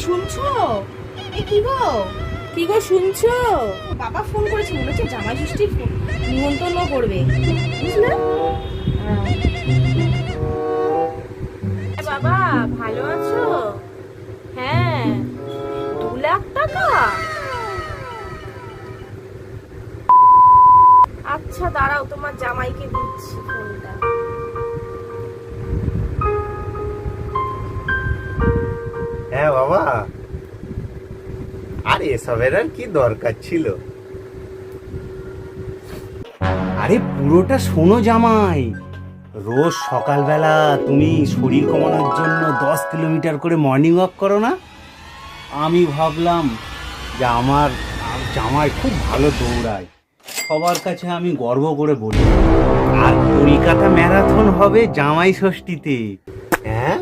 শুনছো? এ কি গো? কি গো শুনছো? বাবা ফোন করেছে, মনে হচ্ছে জামাই ষষ্ঠীর নিমন্ত্রণ করবে, বুঝলে? বাবা ভালো আছো? হ্যাঁ, 2 লাখ টাকা। আচ্ছা দাঁড়াও, তোমার জামাইকে দিচ্ছি ফোনটা। হ্যাঁ বাবা, আর এসবের আর কি দরকার ছিল? আরে পুরোটা শোনো জামাই। রোজ সকালবেলা তুমি শরীর কমানোর জন্য 10 কিলোমিটার করে মর্নিং ওয়াক করো না? আমি ভাবলাম যে আমার জামাই খুব ভালো দৌড়ায়, সবার কাছে আমি গর্ব করে বলি। আর কলকাতা ম্যারাথন হবে জামাই ষষ্ঠীতে। হ্যাঁ,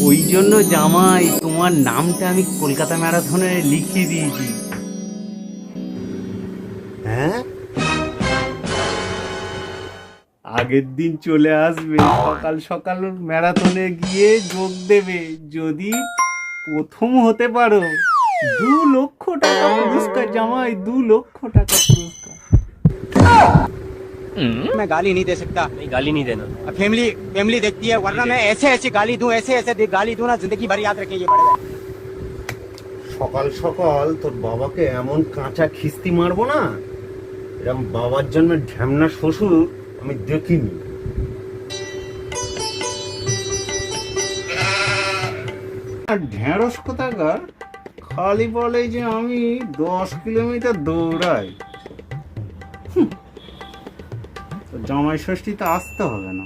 ওই জন্য জামাই তোমার নামটা আমি কলকাতা ম্যারাথনে লিখিয়ে দিয়েছি। হ্যাঁ, আগের দিন চলে আসবে, সকাল সকাল ম্যারাথনে গিয়ে যোগ দেবে। যদি প্রথম হতে পারো, 2 লক্ষ টাকা পুরস্কার জামাই, 2 লক্ষ টাকা পুরস্কার। मैं गाली नहीं दे सकता। नहीं गाली नहीं देना। फैमिली फैमिली देखती है, वरना मैं ऐसे ऐसे गाली दूं, ऐसे ऐसे गाली दूं ना, जिंदगी भर याद रखें ये पड़ेगा। সকাল সকাল তোর বাবাকে এমন কাঁচা খিস্তি মারবো না, এরকম বাবার জন্য ঢ্যামনা শ্বশুর আমি দেখিনি। আর ঢেঁড়স কোথাকার খালি বলে যে আমি 10 কিলোমিটার দৌড়াই। তো জামাই ষষ্ঠীতে আসতে হবে না।